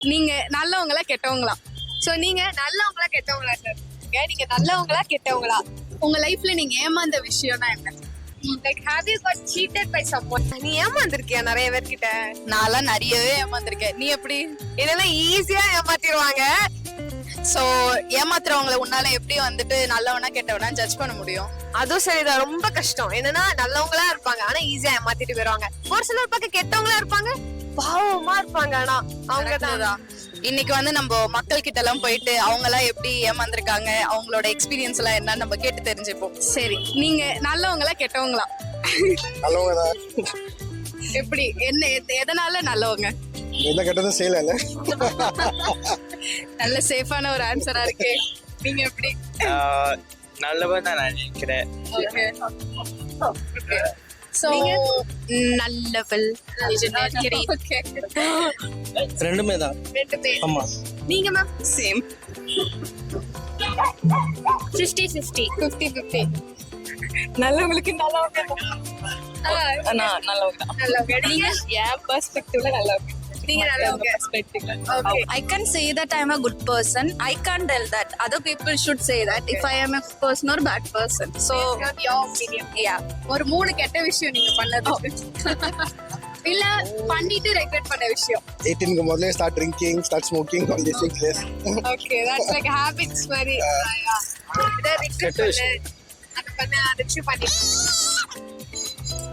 நீங்க நல்லவங்களா கெட்டவங்களா? சோ நீங்க நல்லவங்களா கெட்டவங்களா? நீங்க நல்லவங்களா கெட்டவங்களா? உங்க லைஃப்ல நீங்க ஏமாந்த விஷயம்னா என்ன? Like have you got cheated by someone? நீ ஏமாந்திருக்கியா நிறைய பேர்கிட்ட? நான்லாம் நிறையவே ஏமாந்திருக்கேன். நீ எப்படி? இதெல்லாம் ஈஸியா ஏமாத்திடுவாங்க. சோ ஏமாத்துறவங்களை உன்னால எப்படி வந்துட்டு நல்லவனா கெட்டவனா ஜட்ஜ் பண்ண முடியும்? அதுவும் சரிதான், ரொம்ப கஷ்டம். என்னன்னா நல்லவங்களா இருப்பாங்க ஆனா ஈஸியா ஏமாத்திட்டு போயிருவாங்க. ஒரு சிலர் பக்கம் கெட்டவங்களா இருப்பாங்க, பாவமா இருப்பாங்க. ஆனா அவங்க தான் இன்னைக்கு வந்து நம்ம மக்கள் கிட்ட எல்லாம் போயிட்டு அவங்க எல்லாம் எப்படி ஏமாந்திருக்காங்க, அவங்களோட எக்ஸ்பீரியன்ஸ் எல்லாம் என்னன்னு நம்ம கேட்டு தெரிஞ்சுப்போம். சரி, நீங்க நல்லவங்களா கெட்டவங்களா? நல்லவங்க தான். எப்படி, என்ன, எதனால நல்லவங்க? எந்த கெட்டதும் செய்யல. நல்ல சேஃபான ஒரு ஆன்சரா இருக்கு. நீங்க எப்படி? நல்லவன் தான் நான் நினைக்கிறேன். சோ நல்லவள் நினைக்கிறேன். ரெண்டுமே தான். ஆமா. நீங்க மேம்? சேம். 50-50. 50-50. நல்லவங்களுக்கு நல்லவங்க நல்லவங்க தான். நல்லவங்க. நீங்க என் பெர்ஸ்பெக்டிவ்ல நல்லவங்க. நீங்க நல்லவங்க. Okay. I can say that I am a good person. I can't tell that. Other people should say that if I am a person or bad person. So, your opinion. yeah. ஒரு 3 கெட்ட விஷயம் நீங்க பண்ணது இல்ல பண்ணிட்டு regret பண்ண விஷயம். 18க்கு முதல்ல start drinking, start smoking, all this things. Yes. Okay, that's like habits மாதிரி. இத ரெக்ரெட் பண்ண அத பண்ண அத விஷயம் பண்ணிட்டு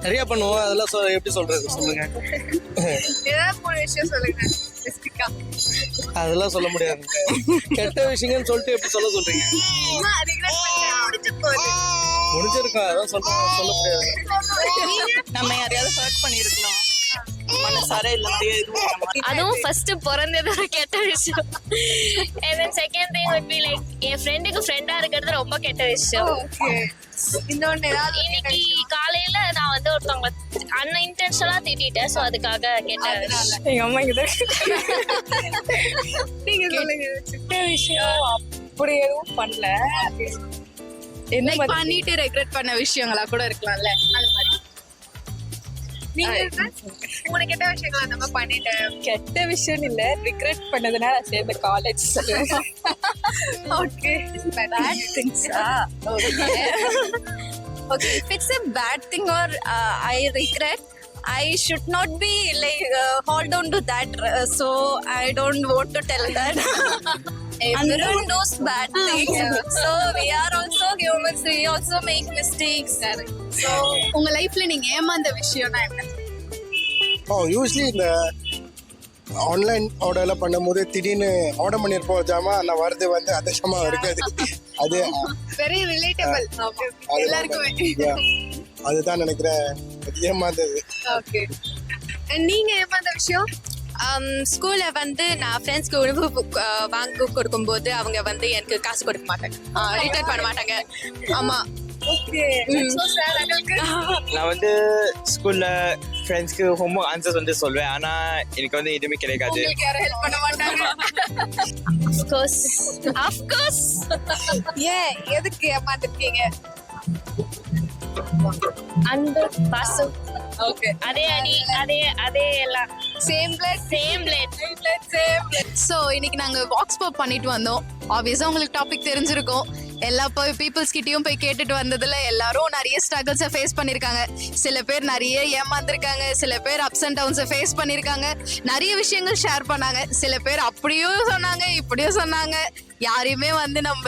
நிறைய பண்ணுவோம். அதெல்லாம் எப்படி சொல்றது சொல்லுங்க. ஏதாவது 3 விஷயம் சொல்லுங்க ஸ்பெசிஃபிக்கா. அதெல்லாம் சொல்ல முடியாது. கெட்ட விஷயங்கன்னு சொல்லிட்டு எப்படி சொல்ல சொல்றீங்க? ரெக்ரெட் பண்ண முடிஞ்சு போகுது. முடிஞ்சிருக்கா, அதான் சொல்ல முடியாது. நம்ம யாரையாவது ஹர்ட் பண்ணிருக்கலாம், மனசார இல்லாம அதுவும் ஃபர்ஸ்ட் பிறந்தது ஒரு கெட்ட விஷயம். and then second thing would be like என் ஃப்ரெண்டுக்கு ஃப்ரெண்டா இருக்கிறது ரொம்ப கெட்ட விஷயம். ஓகே, இன்னொன்னு ஏதாவது இன்னைக்கு காலையில நான் வந்து ஒருத்தவங்க அன்இன்டென்ஷனலா திட்டிட்டேன். சோ அதுக்காக கெட்ட விஷயம். எங்க அம்மா கிட்ட நீங்க சொல்லுங்க. கெட்ட விஷயம் அப்படி எதுவும் பண்ணல. என்ன பண்ணிட்டு ரெக்ரெட் பண்ண விஷயங்களா கூட இருக்கலாம்ல, அந்த மாதிரி. நீங்க 3 கெட்ட விஷயங்களை நம்ம பண்ணிட்டேன். கெட்ட விஷயம் இல்ல, ரிக்ரெட் பண்ணதுனால நான் சேர்ந்த college. Okay, bad things. Okay, if it's a bad thing or I regret, I should not be like hold on to that. So I don't want to tell that. Everyone knows bad things. So we are also humans. We also make mistakes. So உங்க லைஃப்ல நீங்க ஏமாந்த விஷயம்னா என்ன? Usually இந்த online ஆர்டர்லாம் பண்ணும்போது திடீர்னு order பண்ணிருப்போம் ஜாமா, நான் வருது வந்து அதிர்ஷ்டமா இருக்காது. அது வெரி ரிலேட்டபிள் எல்லாருக்குமே. அதுதான் நினைக்கிறேன் ஏமாந்தது. ஓகே, நீங்க ஏமாந்த விஷயம்? ஸ்கூல்ல வந்து நான் ஃப்ரெண்ட்ஸ்க்கு உணவு வாங்கி கொடுக்கும்போது அவங்க வந்து எனக்கு காசு கொடுக்க மாட்டாங்க, ரிட்டர்ன் பண்ண மாட்டாங்க. ஆமா. ஓகே, சோ சார் உங்களுக்கு நான் வந்து ஸ்கூல்ல ஃப்ரெண்ட்ஸ்க்கு ஹோம்வொர்க் ஆன்சர்ஸ் வந்து சொல்வேன், ஆனா எனக்கு வந்து எதுவுமே கிடைக்காது. உங்களுக்கு யாரும் ஹெல்ப் பண்ண மாட்டாங்க. of course ஏன் எதுக்கு ஏமாத்திருக்கீங்க? அன்பு பாசம். ஓகே, அதே அடி அதே எல்லாம் same blood same plate. So இன்னைக்கு நாங்கள் வாக்ஸ் பாப் பண்ணிட்டு வந்தோம். ஆப்வியஸாக உங்களுக்கு டாபிக் தெரிஞ்சிருக்கும். எல்லா பீப்புள்ஸ் கிட்டயும் போய் கேட்டுட்டு வந்ததுல எல்லாரும் நிறைய ஸ்ட்ரகிள்ஸை ஃபேஸ் பண்ணியிருக்காங்க. சில பேர் நிறைய ஏமாந்துருக்காங்க, சில பேர் அப்ஸ் அண்ட் டவுன்ஸை ஃபேஸ் பண்ணியிருக்காங்க, நிறைய விஷயங்கள் ஷேர் பண்ணாங்க. சில பேர் அப்படியும் சொன்னாங்க, இப்படியும் சொன்னாங்க. யாரையுமே வந்து நம்ம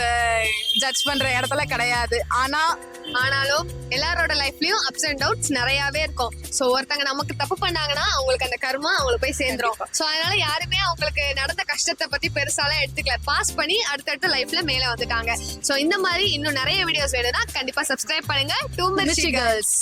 ஜட்ஜ் பண்ற இடத்துல கிடையாது. ஆனாலும் எல்லாரோட லைஃப்லயும் அப்ஸ் அண்ட் டவுன்ஸ் நிறையவே இருக்கும். சோ ஒருத்தங்க நமக்கு தப்பு பண்ணாங்கன்னா அவங்களுக்கு அந்த கர்மா அவங்களுக்கு போய் சேர்ந்துரும். சோ அதனால யாருமே அவங்களுக்கு நடந்த கஷ்டத்தை பத்தி பெருசாலாம் எடுத்துக்கல, பாஸ் பண்ணி அடுத்தடுத்த லைஃப்ல மேல வந்துட்டாங்க. சோ இந்த மாதிரி இன்னும் நிறைய வீடியோஸ் வேணும்னா கண்டிப்பா சப்ஸ்கிரைப் பண்ணுங்க. 2 மிர்ச்சி கேர்ள்ஸ்.